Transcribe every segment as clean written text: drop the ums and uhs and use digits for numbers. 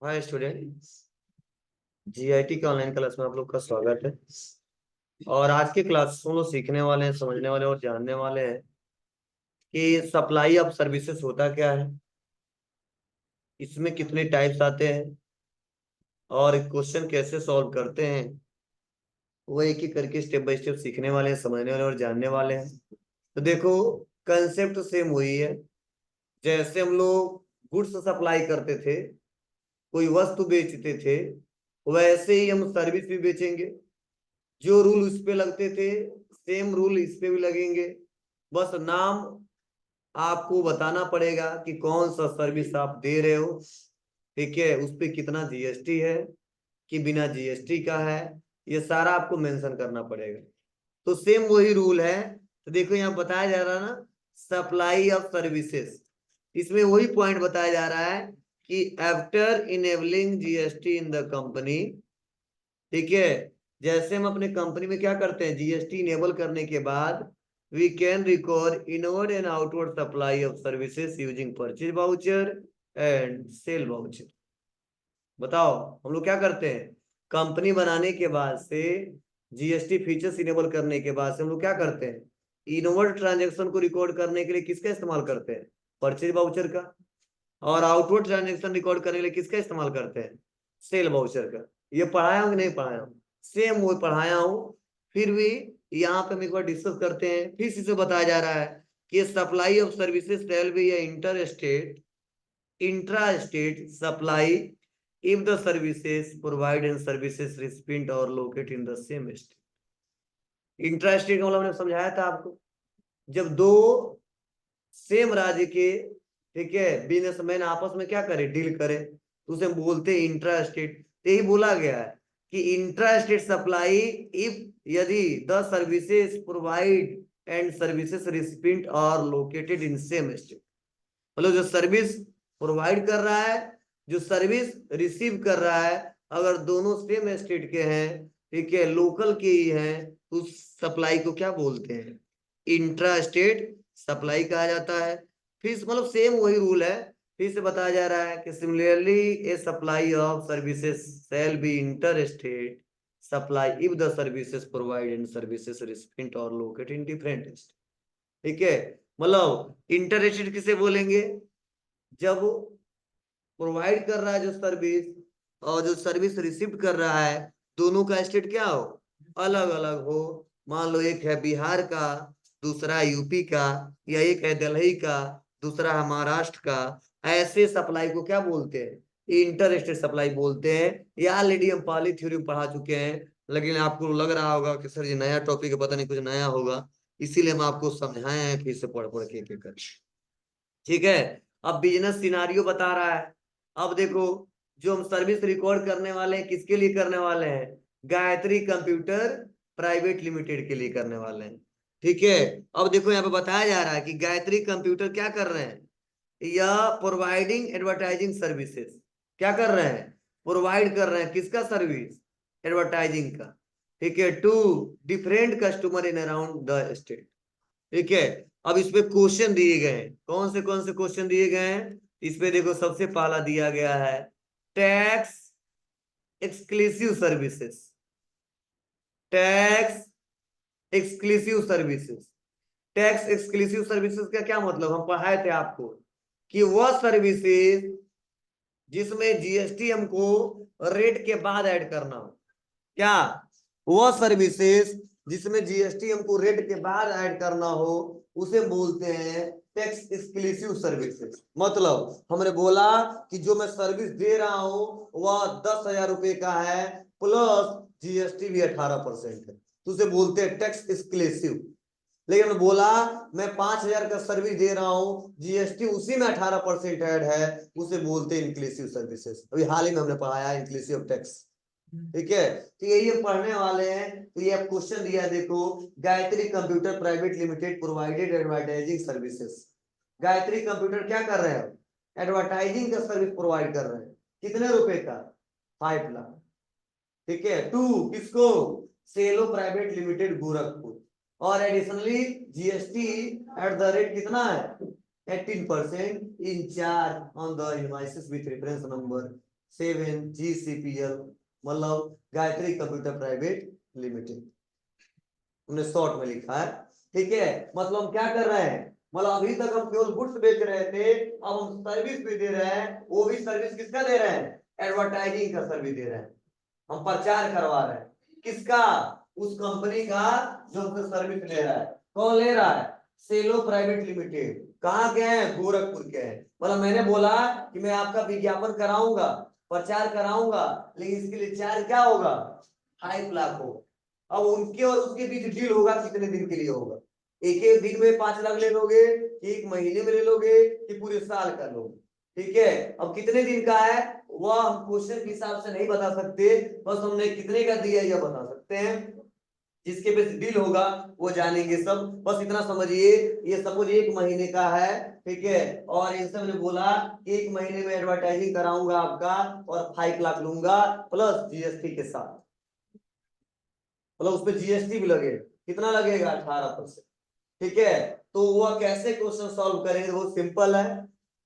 Hi student. GIT के online class में आप लोग का स्वागत है। और आज की क्लास हम लोग सीखने वाले हैं, समझने वाले और जानने वाले हैं कि सप्लाई ऑफ सर्विसेज होता क्या है, इसमें कितने टाइप्स आते हैं और क्वेश्चन कैसे सॉल्व करते हैं। वो एक एक करके स्टेप बाय स्टेप सीखने वाले हैं, समझने वाले और जानने वाले हैं। तो देखो, कंसेप्ट सेम वही है। जैसे हम लोग गुड्स सप्लाई करते थे, कोई वस्तु बेचते थे, वैसे ही हम सर्विस भी बेचेंगे। जो रूल उस पे लगते थे सेम रूल इस पे भी लगेंगे। बस नाम आपको बताना पड़ेगा कि कौन सा सर्विस आप दे रहे हो, ठीक है, उस पे कितना जीएसटी है कि बिना जीएसटी का है, ये सारा आपको मेंशन करना पड़ेगा। तो सेम वही रूल है। तो देखो यहाँ बताया जा रहा है ना, सप्लाई ऑफ सर्विसेज, इसमें वही पॉइंट बताया जा रहा है कि after enabling GST in the company, ठीक है, जैसे हम अपने कंपनी में क्या करते हैं, जीएसटी इनेबल करने के बाद we can record inward and outward supply of services using purchase voucher and sale voucher. बताओ, हम लोग क्या करते हैं, कंपनी बनाने के बाद से, जीएसटी फीचर्स इनेबल करने के बाद से हम लोग क्या करते हैं, इनवर्ड ट्रांजेक्शन को रिकॉर्ड करने के लिए किसका इस्तेमाल करते हैं, परचेज वाउचर का। और आउटवर्ड ट्रांजेक्शन रिकॉर्ड करने के लिए किसका इस्तेमाल करते हैं, सेल वाउचर का। ये पढ़ाया हूँ कि नहीं पढ़ाया हूँ, सेम वो पढ़ाया हूँ। फिर भी यहाँ पे हम एक बार डिस्कस करते हैं। फिर इसे बताया जा रहा है कि supply of services shall be inter state, intra state supply if the services provide and services recipient are locate in the same state. Intra state का मतलब हमने समझाया था आपको, जब दो सेम राज्य के, ठीक है, बिजनेसमैन आपस में क्या करे, डील करे, तो उसे बोलते हैं इंट्रा स्टेट। यही बोला गया है कि इंट्रा स्टेट सप्लाई इफ, यदि the services provide and services recipient are located in same state. मतलब जो सर्विस प्रोवाइड कर रहा है, जो सर्विस रिसीव कर रहा है, अगर दोनों सेम स्टेट के हैं, ठीक है, लोकल के ही हैं, तो उस सप्लाई को क्या बोलते हैं, इंट्रा स्टेट सप्लाई कहा जाता है। फिर मतलब सेम वही रूल है। फिर से बताया जा रहा है कि similarly A supply of services shall be inter state supply if the services provide and services recipient are locate in different state. ठीक है, मतलब इंटर स्टेट किसे बोलेंगे, जब प्रोवाइड कर रहा है जो सर्विस और जो सर्विस रिसीव कर रहा है, दोनों का स्टेट क्या हो, अलग अलग हो। मान लो एक है बिहार का, दूसरा यूपी का, या एक है दिल्ली का, दूसरा है महाराष्ट्र का। ऐसे सप्लाई को क्या बोलते हैं, इंटर स्टेट सप्लाई बोलते हैं। ये ऑलरेडी हम पहली थ्योरी में पढ़ा चुके हैं, लेकिन आपको लग रहा होगा कि सर ये नया टॉपिक है, पता नहीं कुछ नया होगा, इसीलिए हम आपको समझाए हैं फिर से पढ़ पढ़ के एक एक कर। ठीक है, अब बिजनेस सिनारियो बता रहा है। अब देखो, जो हम सर्विस रिकॉर्ड करने वाले हैं किसके लिए करने वाले हैं, गायत्री कंप्यूटर प्राइवेट लिमिटेड के लिए करने वाले हैं। ठीक है, अब देखो यहाँ पे बताया जा रहा है कि गायत्री कंप्यूटर क्या कर रहे हैं, या प्रोवाइडिंग एडवर्टाइजिंग सर्विसेज, क्या कर रहे हैं, प्रोवाइड कर रहे हैं किसका सर्विस, एडवर्टाइजिंग का। ठीक है, two different customer in around the state. ठीक है, अब इस पे क्वेश्चन दिए गए हैं, कौन से क्वेश्चन दिए गए हैं, इस पे देखो सबसे पहला दिया गया है tax exclusive services. Tax exclusive services, tax exclusive services का क्या मतलब, हम पढ़ाए थे आपको कि वह सर्विसेज जिसमें जीएसटी हमको रेट के बाद ऐड करना हो। क्या, वह सर्विसेज जिसमें जीएसटी हमको रेट के बाद ऐड करना हो, उसे बोलते हैं टैक्स एक्सक्लूसिव सर्विसेज। मतलब हमने बोला कि जो मैं सर्विस दे रहा हूं वह 10,000 रुपए का है, प्लस जीएसटी भी 18% है, तो उसे बोलते हैं टैक्स एक्सक्लूसिव। लेकिन हमने बोला मैं 5,000 का सर्विस दे रहा हूं, जीएसटी उसी में 18% ऐड है, उसे बोलते हैं इंक्लूसिव सर्विसेज। अभी हाल ही में हमने पढ़ाया इंक्लूसिव टैक्स। ठीक है, तो यही हम पढ़ने वाले हैं। तो ये क्वेश्चन दिया देखो, Gayatri computer private limited provided advertising services. Gayatri computer क्या कर रहे हैं, एडवर्टाइजिंग का सर्विस प्रोवाइड कर रहे हैं, कितने रुपए का, 5 लाख। ठीक है, टू किसको, सेलो प्राइवेट लिमिटेड गोरखपुर। और additionally GST at the rate कितना है, 18% in charge on the invoices with reference number GCPL, मतलब गायत्री कंप्यूटर प्राइवेट लिमिटेड, हमने शॉर्ट में लिखा है। ठीक है, मतलब हम क्या कर रहे हैं, मतलब अभी तक हम केवल गुड्स बेच रहे थे, अब हम सर्विस भी दे रहे हैं। वो भी सर्विस किसका दे रहे हैं, एडवर्टाइजिंग का सर्विस दे रहे हैं, हम प्रचार करवा रहे हैं। किसका, उस कंपनी का जो हमसे सर्विस ले रहा है। कौन ले रहा है, सेलो प्राइवेट लिमिटेड। कहाँ के हैं, गोरखपुर के हैं। मतलब मैंने बोला कि मैं आपका विज्ञापन कराऊंगा, प्रचार कराऊंगा, लेकिन इसके लिए चार्ज क्या होगा, 5 लाख होगा। अब उनके और उसके बीच डील होगा, कितने दिन के लिए होगा, एक एक दिन में 5 लाख ले लोगे, एक महीने में ले लोगे, कि पूरे साल का लोगे। ठीक है, अब कितने दिन का है वह हम क्वेश्चन के हिसाब से नहीं बता सकते, बस हमने कितने का दिया यह बता सकते हैं। जिसके पे डील होगा वो जानेंगे सब, बस इतना समझिए। ये सपोज 1 महीने का है, ठीक है, और इनसे मैंने बोला कि 1 महीने में एडवर्टाइजिंग कराऊंगा आपका और 5 लाख लूंगा प्लस जीएसटी के साथ, मतलब उस पर जीएसटी भी लगेगा। कितना लगेगा, 18%। ठीक है, तो वह कैसे क्वेश्चन सॉल्व करेंगे, बहुत सिंपल है।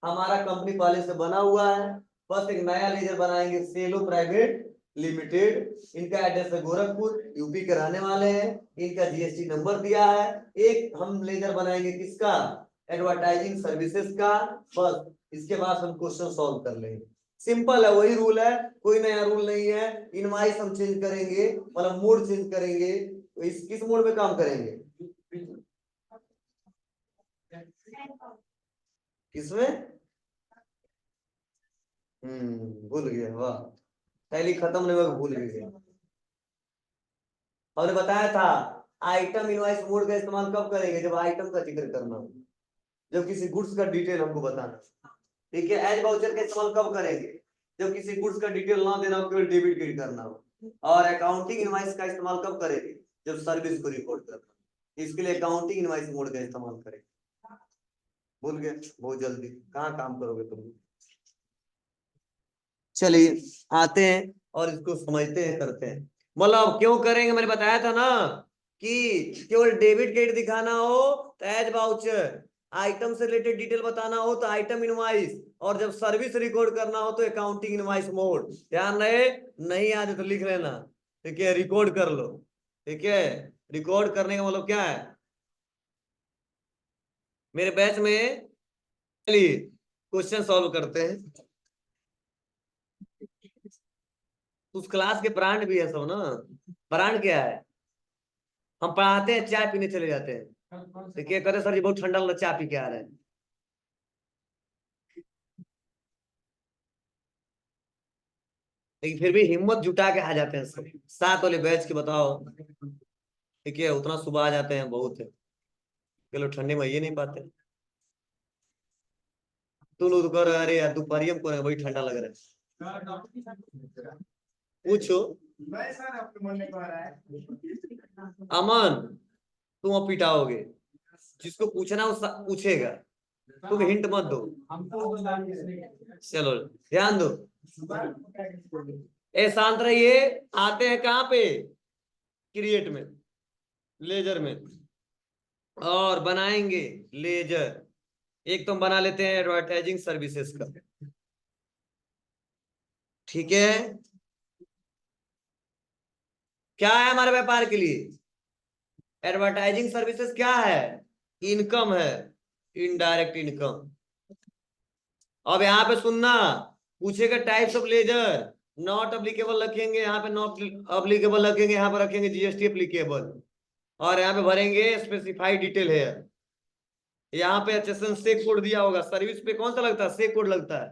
हमारा कंपनी पहले से बना हुआ है, बस एक नया लेजर बनाएंगे, सेलो प्राइवेट लिमिटेड। इनका एड्रेस है गोरखपुर, यूपी के रहने वाले हैं। इनका जीएसटी नंबर दिया है। एक हम लेजर बनाएंगे किसका, एडवर्टाइजिंग सर्विसेज का। बस इसके बाद हम क्वेश्चन सॉल्व कर लेंगे। सिंपल है, वही रूल है, कोई नया रूल नहीं है। इनवाइस हम चेंज करेंगे, मतलब मोड चेंज करेंगे। इस किस मोड में काम करेंगे, किसमें, भूल गया, वाह, पहली खत्म नहीं हुआ, भूल भी गया। हमने बताया था आइटम इनवाइस मोड का इस्तेमाल कब करेंगे, जब आइटम का जिक्र करना हो, जब किसी गुड्स का डिटेल हमको बताना। ठीक है, एज वाउचर का इस्तेमाल कब करेंगे, जब किसी गुड्स का डिटेल ना देना हो, केवल डेबिट क्रेडिट करना हो। और अकाउंटिंग इनवाइस का इस्तेमाल कब करेंगे, जब सर्विस को रिकॉर्ड करना, इसके लिए अकाउंटिंग इनवाइस मोड का इस्तेमाल करेंगे। भूल गए, बहुत जल्दी कहाँ काम करोगे तुम। चलिए आते हैं और इसको समझते हैं, करते हैं। मतलब क्यों करेंगे, मैंने बताया था ना कि केवल डेबिट क्रेडिट दिखाना हो तो एज वाउचर, आइटम से रिलेटेड डिटेल बताना हो तो आइटम इनवाइस, और जब सर्विस रिकॉर्ड करना हो तो अकाउंटिंग इनवाइस मोड। ध्यान रहे, नहीं आ जाए तो लिख लेना। ठीक है, रिकॉर्ड कर लो। ठीक है, रिकॉर्ड करने का मतलब क्या है, मेरे बैच में, चलिए क्वेश्चन सॉल्व करते हैं। उस क्लास के ब्रांड भी है सब ना, ब्रांड क्या है, हम पढ़ाते हैं चाय पीने चले जाते हैं। देखिए कहते सर जी बहुत ठंडा लग रहा, चाय पी के आ रहे हैं। लेकिन फिर भी हिम्मत जुटा के आ जाते हैं सब, साथ वाले बैच के बताओ। ठीक है, उतना सुबह आ जाते हैं बहुत है, के लोग ठंडे में ये नहीं पाते। तू लोग तो कर अरे यार दोपहरिया में को वही ठंडा लग रहा है, पूछो। अमन, तुम अब पिटाओगे, जिसको पूछना वो पूछेगा, तुम हिंट मत दो। चलो ध्यान दो, ए शांत रहिए। आते हैं कहाँ पे, क्रिएट में, लेजर में, और बनाएंगे लेजर। एक तो हम बना लेते हैं एडवर्टाइजिंग सर्विसेज का। ठीक है, क्या है हमारे व्यापार के लिए, एडवर्टाइजिंग सर्विसेज क्या है, इनकम है, इनडायरेक्ट इनकम। अब यहाँ पे सुनना, पूछेगा types of ledger, not applicable रखेंगे यहाँ पे, नॉट अप्लीकेबल रखेंगे यहाँ पर, रखेंगे जीएसटी अप्लीकेबल, और यहाँ पे भरेंगे स्पेसिफाइड डिटेल है। यहाँ पे एचएसएन से कोड दिया होगा, सर्विस पे कौन सा लगता है, से कोड लगता है,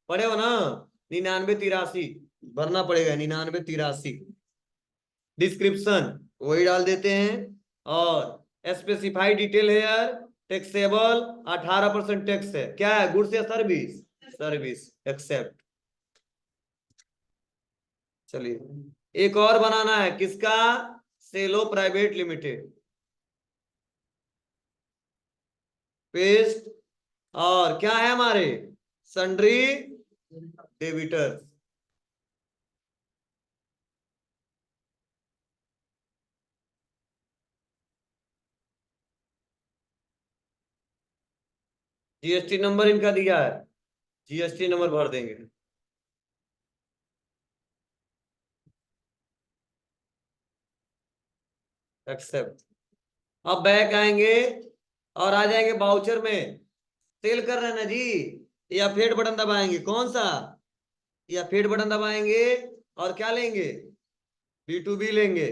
पढ़े हो ना, 9983 भरना पड़ेगा, 9983। डिस्क्रिप्शन वही डाल देते हैं, और specified detail here, taxable 18% tax है, क्या है, गुड्स या सर्विस, सर्विस एक्सेप्ट। चलिए एक और बनाना है, किसका, सेलो प्राइवेट लिमिटेड, पेस्ट। और क्या है हमारे, सन्ड्री डेबिटर। जीएसटी नंबर इनका दिया है, जीएसटी नंबर भर देंगे। एक्सेप्ट। अब बैक आएंगे और आ जाएंगे बाउचर में, सेल कर रहे हैं ना जी, या फेड बटन दबाएंगे, कौन सा, या फेड बटन दबाएंगे और क्या लेंगे, B2B लेंगे,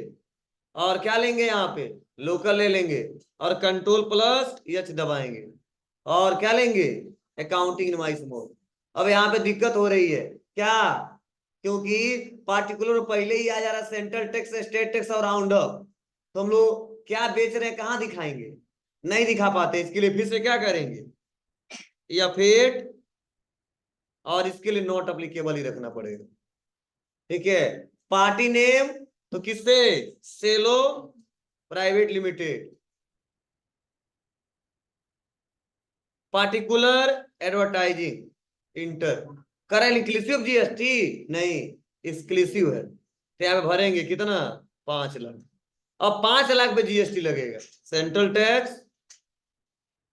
और क्या लेंगे यहाँ पे, लोकल ले लेंगे, और Ctrl+H दबाएंगे, और क्या लेंगे, अकाउंटिंग इनवॉइस मोड। अब यहाँ पे दिक्कत हो रही है क्या, क्योंकि पार्टिकुलर पहले ही आ जा रहा है, सेंट्रल टैक्स, स्टेट टैक्स और राउंड अप, तो हम लोग क्या बेच रहे हैं कहाँ दिखाएंगे, नहीं दिखा पाते, इसके लिए फिर से क्या करेंगे, या फिर, और इसके लिए नॉट अप्लीकेबल ही रखना पड़ेगा। ठीक है, पार्टी नेम तो किससे, Cello private limited, particular advertising inter, करें इंक्लूसिव GST, नहीं एक्सक्लूसिव है, तो यहाँ पे भरेंगे कितना, 5 लाख। अब 5 लाख पे GST लगेगा, सेंट्रल टैक्स,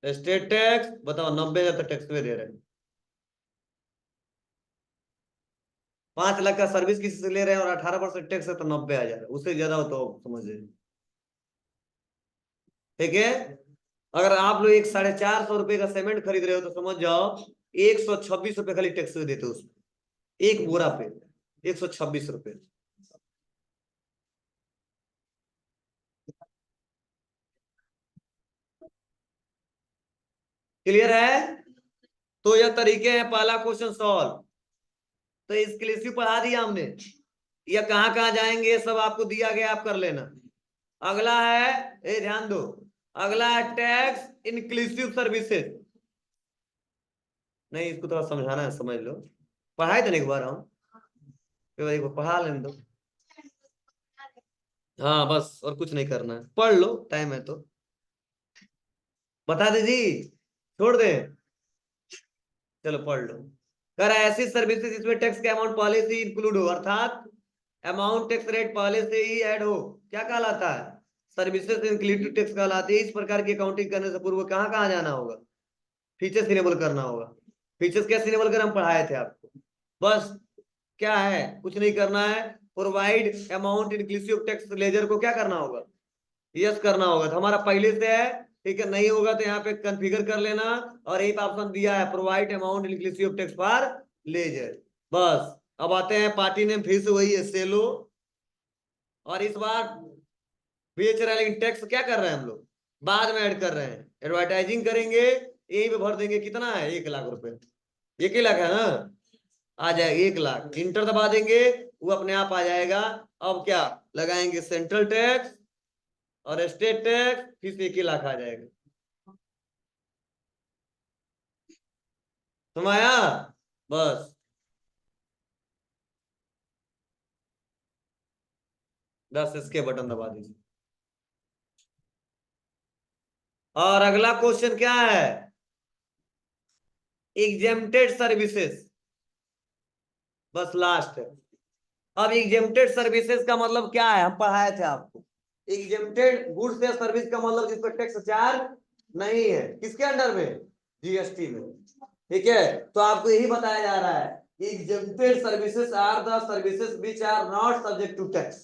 स्टेट टैक्स, बताओ 90,000 तक टैक्स पे दे रहे हैं। 5 लाख का सर्विस किसी से ले रहे हैं और 18% टैक्स है, तो 90,000, उससे ज्यादा हो तो समझ लीजिए। ठीक है, अगर आप लोग एक 450 रुपए का सीमेंट खरीद रहे हो तो समझ जाओ 126 रुपए खाली टैक्स देते हो उसमें, एक बोरा पे 126 रुपए। क्लियर है, तो यह तरीके हैं, पहला क्वेश्चन सॉल्व, तो एक्सक्लूसिव पढ़ा दिया हमने, या कहाँ कहाँ जाएंगे ये सब आपको दिया गया, आप कर लेना। अगला है, ए ध्यान दो, अगला है टैक्स इंक्लूसिव सर्विसेज, नहीं इसको थोड़ा समझाना है, समझ लो, पढ़ाए तो नहीं एक बार हम, एक बार पढ़ा लेने दो। हाँ बस, और कुछ नहीं करना है, पढ़ लो, टाइम है तो, बता दे जी, छोड़ दे, चलो पढ़ लो। कर ऐसी सर्विसेज इसमें टैक्स का अमाउंट पहले से ही इंक्लूड हो, अर्थात अमाउंट टैक्स रेट पहले से ही ऐड हो, क्या कहलाता है, सर्विसेज इंक्लूसिव टैक्स कहलाती है। इस प्रकार की अकाउंटिंग करने से पूर्व कहाँ कहाँ जाना होगा, फीचर्स इनेबल करना होगा। फीचर्स कैसे इनेबल कर, हम पढ़ाए थे आपको, बस क्या है, कुछ नहीं करना है, provide amount inclusive tax ledger को क्या करना होगा, यस करना होगा, तो हमारा पहले से है। ठीक है, नहीं होगा तो यहाँ पे कॉन्फ़िगर कर लेना, और एक ऑप्शन दिया है, provide amount inclusive tax for ledger, बस। अब आते हैं पार्टी नेम, फिर से वही है, सेलो, और इस बार बेच रहे हैं, लेकिन टैक्स क्या कर रहे हैं हम लोग, बाद में ऐड कर रहे हैं, एडवर्टाइजिंग करेंगे, यही पे भर देंगे, कितना है, 1 लाख रुपए, 1 ही लाख है ना, आ जाएगा 1 लाख, इंटर दबा देंगे, वो अपने आप आ जाएगा। अब क्या लगाएंगे, सेंट्रल टैक्स और स्टेट टैक्स, फिर से 1 ही लाख आ जाएगा, समझ आया, बस 10 इसके बटन दबा दीजिए। और अगला क्वेश्चन क्या है, एग्जेम्प्टेड सर्विसेज, बस लास्ट है। अब एग्जेम्प्टेड सर्विसेज का मतलब क्या है, हम पढ़ाए थे आपको, एग्जेम्प्टेड गुड्स या सर्विस का मतलब जिस पर टैक्स चार्ज नहीं है, किसके अंडर में, GST में। ठीक है, तो आपको यही बताया जा रहा है, exempted services are the services which are not subject to tax.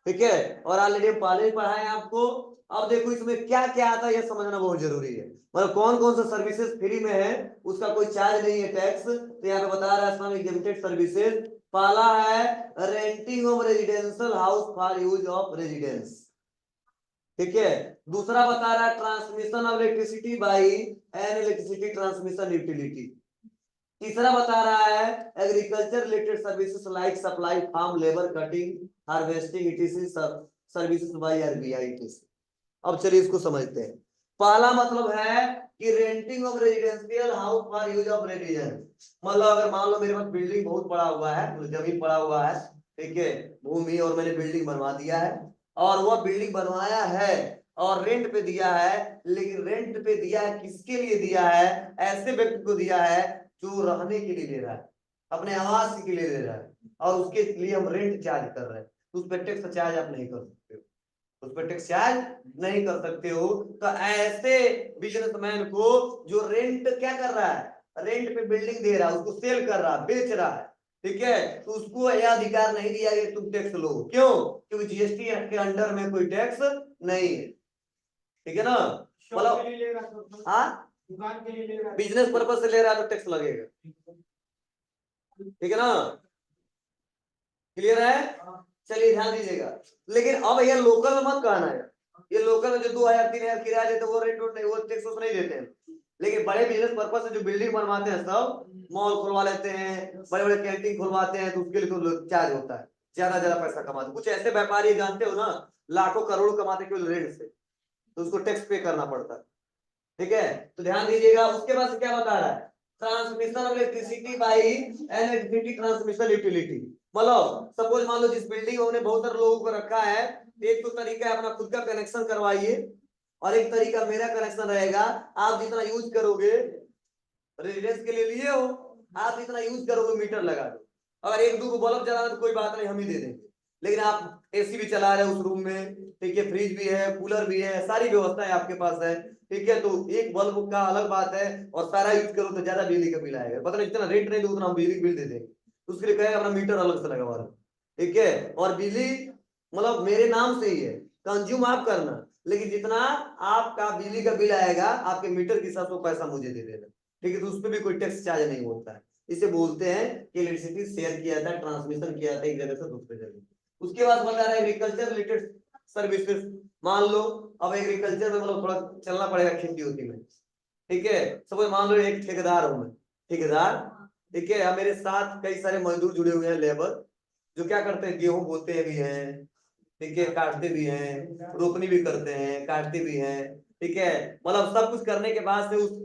ठीक है, और ऑलरेडी पहले ही पढ़ाए आपको। अब देखो इसमें क्या क्या आता है, यह समझना बहुत जरूरी है, मतलब कौन कौन सा सर्विसेज फ्री में है, उसका कोई चार्ज नहीं है टैक्स, तो यहाँ पे बता रहा है एग्जेम्प्टेड सर्विसेज। पहला है renting of residential house for use of residence. ठीक है, दूसरा बता रहा है transmission of electricity by an electricity transmission utility. तीसरा बता रहा है agriculture related services like supply farm labour cutting harvesting etc services by RBI etc. अब चलिए इसको समझते हैं। पहला मतलब है कि renting of residential house for use of residence, मतलब अगर मान लो मेरे पास बिल्डिंग बहुत बड़ा हुआ है, तो जमीन पड़ा हुआ है, ठीक है, भूमि, और मैंने बिल्डिंग बनवा दिया है, और वह बिल्डिंग बनवाया है और रेंट पे दिया है, लेकिन रेंट पे दिया है किसके लिए दिया है, ऐसे व्यक्ति को दिया है जो रहने के लिए ले रहा है, अपने आवास के लिए ले रहा है, और उसके लिए हम रेंट चार्ज कर रहे हैं, तो उस पर टैक्स चार्ज आप नहीं कर सकते हो, उस पर टैक्स चार्ज नहीं कर सकते हो। तो ऐसे बिजनेसमैन को जो रेंट क्या कर रहा है, रेंट पे बिल्डिंग दे रहा है, उसको सेल कर रहा है, बेच रहा है, ठीक है, तो उसको यह अधिकार नहीं दिया गया तुम टैक्स लो। क्यों? क्योंकि जीएसटी के अंडर में कोई टैक्स नहीं है। ठीक है ना, मतलब हाँ दुकान के लिए बिजनेस पर्पज से ले रहा है तो टैक्स लगेगा। ठीक है ना, क्लियर है? चलिए ध्यान दीजिएगा। लेकिन अब ये लोकल में मत कहना है, ये लोकल में जो 2000-3000 किराया देते वो रेंट नहीं, वो टैक्स नहीं देते हैं। लेकिन बड़े बिजनेस पर्पज से जो बिल्डिंग बनवाते हैं सब मॉल खुलवा लेते हैं, बड़े बड़े कैंटीन खुलवाते हैं, तो उसके लिए तो चार्ज होता है, ज्यादा ज्यादा पैसा कमाते। कुछ ऐसे व्यापारी जानते हो ना, लाखों करोड़ों कमाते केवल रेंट से, तो उसको टैक्स पे करना पड़ता है। ठीक है, तो ध्यान दीजिएगा। उसके बाद क्या बता रहा है, transmission of electricity by an electricity transmission utility. मतलब सपोज मान लो जिस बिल्डिंग में हमने बहुत सारे लोगों को रखा है, एक तो तरीका है अपना खुद का कनेक्शन करवाइए, और एक तरीका मेरा कनेक्शन रहेगा। आप जितना यूज करोगे, रेजिडेंस के लिए लिए हो, आप जितना यूज करोगे मीटर लगा दो। अगर एक दो बल्ब जला तो कोई बात नहीं, हम ही दे देंगे। लेकिन आप एसी भी चला रहे हो उस रूम में, ठीक है, फ्रिज भी है, कूलर भी है, सारी व्यवस्थाएं आपके पास है, ठीक है, तो एक बल्ब का अलग बात है, और सारा यूज करो तो ज्यादा बिजली का बिल आएगा। पता नहीं जितना रेट नहीं दो उतना हम बिजली बिल दे देंगे, तो उसके लिए कहेगा अपना मीटर अलग से लगवा लो। ठीक है, और बिजली मतलब मेरे नाम से ही है, कंज्यूम आप करना, लेकिन जितना आपका बिजली का बिल आएगा आपके मीटर के हिसाब से पैसा मुझे दे देना। ठीक है, तो उस पर भी कोई टैक्स चार्ज नहीं होता है। इसे बोलते हैं कि इलेक्ट्रिसिटी शेयर किया था, ट्रांसमिशन किया था एक जगह से दूसरे जगह। उसके बाद बता रहा है एग्रीकल्चर रिलेटेड सर्विसेज। मान लो अब एग्रीकल्चर में मतलब थोड़ा चलना पड़ेगा खेती होती में। ठीक है, सपोज मान लो एक ठेकेदार हूं मैं, ठेकेदार, ठीक है, मेरे साथ कई सारे मजदूर जुड़े हुए हैं, लेबर, जो क्या करते हैं, गेहूं बोते भी हैं, ठीक है, काटते भी हैं, रोपनी भी करते हैं, काटते भी हैं। ठीक है, मतलब सब कुछ करने के बाद से उस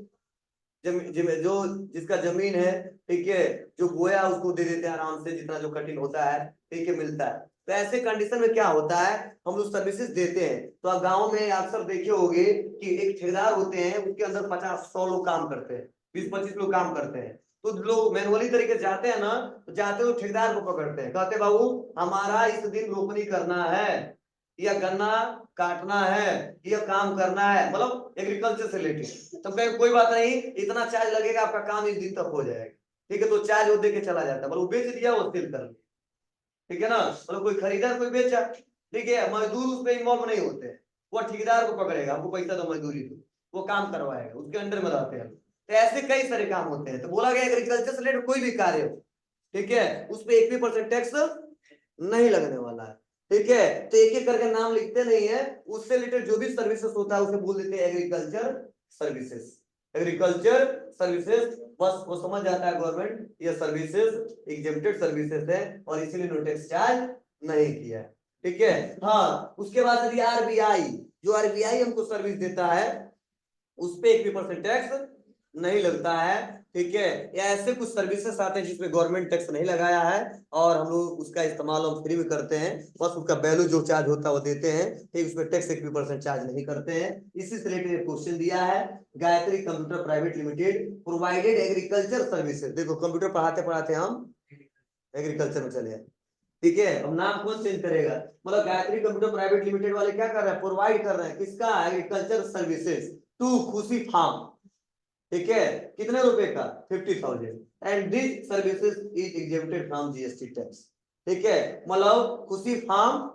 जो जिसका जमीन है, ठीक है, जो बोया उसको दे देते हैं आराम से, जितना जो कटिंग होता है, ठीक है, मिलता है। तो ऐसे कंडीशन में क्या होता है, हम लोग सर्विसेज देते हैं। तो आप गांव में अक्सर देखे होंगे कि एक ठेकेदार होते हैं, उसके अंदर 50-100 लोग काम करते हैं, 20-25 लोग काम करते हैं। तो लोग मैनुअली तरीके जाते हैं ना, तो जाते हुए ठेकेदार को पकड़ते हैं, कहते बाबू हमारा इस दिन रोपनी करना है, या गन्ना काटना है, या काम करना है, मतलब एग्रीकल्चर से रिलेटेड। तो कोई बात नहीं, इतना चार्ज लगेगा, आपका काम इस दिन तक हो जाएगा। ठीक है, तो चार्ज वो दे के चला जाता है, मतलब वो बेच दिया, वो सेल कर लिया। ठीक है ना, मतलब कोई खरीदा कोई बेचा, ठीक है, मजदूर उसमें इन्वॉल्व नहीं होते हैं, वो ठेकेदार को पकड़ेगा, हमको पैसा दो मजदूरी दो, वो काम करवाएगा, उसके अंडर में रहते हैं। तो ऐसे कई सारे काम होते हैं। तो बोला गया एग्रीकल्चर से रिलेटेड कोई भी कार्य हो, ठीक है, उस पर 1% टैक्स नहीं लगने वाला है। ठीक है, तो एक एक करके नाम लिखते नहीं है, उससे रिलेटेड जो भी सर्विसेज होता है उसे बोल देते हैं एग्रीकल्चर सर्विसेज। एग्रीकल्चर सर्विसेज, बस वो समझ जाता है गवर्नमेंट ये सर्विसेज एग्जेम्प्टेड सर्विसेज है, और इसीलिए नो टैक्स चार्ज नहीं किया। ठीक है, हाँ, उसके बाद यदि आरबीआई, जो आरबीआई हमको सर्विस देता है, उस पे 1% टैक्स नहीं लगता है। ठीक है, या ऐसे कुछ सर्विसेज आते हैं जिसमें गवर्नमेंट टैक्स नहीं लगाया है, और हम लोग उसका इस्तेमाल हम फ्री में करते हैं, बस उसका वैल्यू जो चार्ज होता है वो देते हैं, ठीक, उसमें टैक्स 1% चार्ज नहीं करते हैं। इसी से रिलेटेड क्वेश्चन दिया है, Gayatri computer private limited provided agriculture services. देखो कंप्यूटर पढ़ाते पढ़ाते हम एग्रीकल्चर में चले हैं। ठीक है, अब नाम कौन चेंज करेगा, मतलब गायत्री कंप्यूटर प्राइवेट लिमिटेड वाले क्या कर रहे हैं, प्रोवाइड कर रहे हैं किसका, एग्रीकल्चर सर्विसेज टू खुशी फार्म। ठीक है, कितने रुपए का, 50,000, and this services is exempted from GST tax. ठीक है, मतलब खुशी फार्म,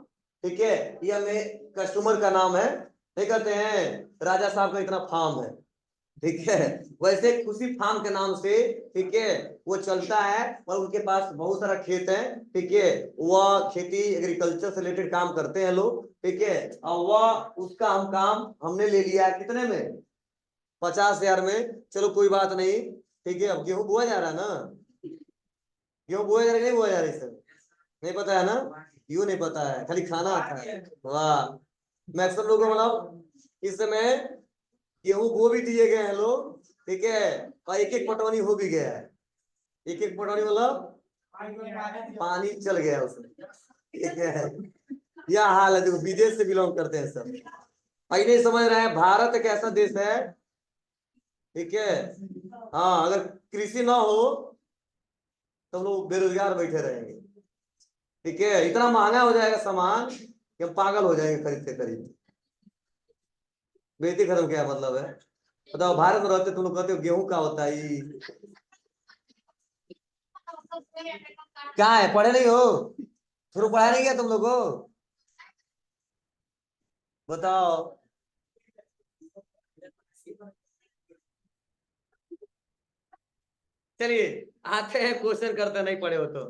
ठीक है, यह मैं कस्टमर का नाम है, नहीं कहते हैं राजा साहब का इतना फार्म है, ठीक है, वैसे खुशी फार्म के नाम से, ठीक है, वो चलता है, और उनके पास बहुत सारा खेत है। ठीक है, वह खेती एग्रीकल्चर से रिलेटेड काम करते हैं लोग। ठीक है, और वह उसका हम काम हमने ले लिया है कितने में, 50,000 में। चलो कोई बात नहीं, ठीक है, अब गेहूं बोया जा रहा है ना, गेहूं बोया जा रहा है नहीं बोया जा रहा है, सर नहीं पता है ना, क्यों नहीं पता है, खाली खाना आता है, वाह। मैक्सिमम लोगों को मतलब इस समय गेहूं बो भी दिए गए हैं लोग, ठीक है, और एक एक पटौनी हो भी गया है, एक एक पटौनी मतलब पानी चल गया उसमें। ठीक है, यह हाल है, देखो विदेश से बिलोंग करते हैं सब, आई नहीं समझ रहे हैं, भारत एक ऐसा देश है, ठीक है, हाँ, अगर कृषि ना हो तो हम लोग बेरोजगार बैठे रहेंगे। ठीक है, इतना महंगा हो जाएगा सामान कि हम पागल हो जाएंगे खरीदते खरीदते। बेटी खत्म क्या मतलब है, बताओ, भारत में रहते तुम लोग कहते हो गेहूं का होता है क्या है, पढ़े नहीं हो? शुरू पढ़ा नहीं गया तुम लोग को? बताओ। चलिए आते हैं, क्वेश्चन करते नहीं पढ़े हो तो।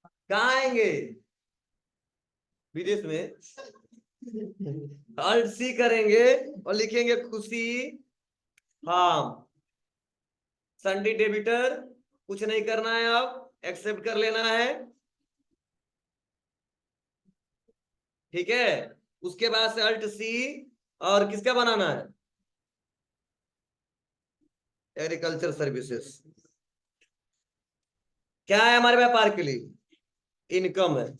कहाँ आएंगे? विदेश में। अल्ट सी करेंगे और लिखेंगे खुशी फार्म। संडे डेबिटर, कुछ नहीं करना है, अब एक्सेप्ट कर लेना है। ठीक है, उसके बाद से अल्ट सी, और किसका बनाना है? Agriculture services. क्या है हमारे व्यापार के लिए? इनकम है।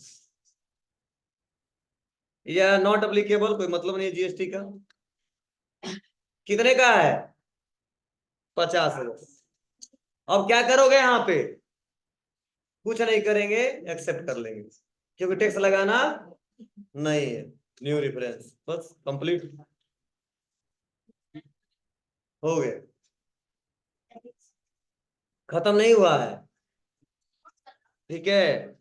यह नॉट अप्लीकेबल, कोई मतलब नहीं है जीएसटी का। कितने का है? 50,000। अब क्या करोगे यहाँ पे? कुछ नहीं करेंगे, एक्सेप्ट कर लेंगे, क्योंकि टैक्स लगाना नहीं है। न्यू रेफरेंस, बस कंप्लीट हो गया। खत्म नहीं हुआ है, ठीक है।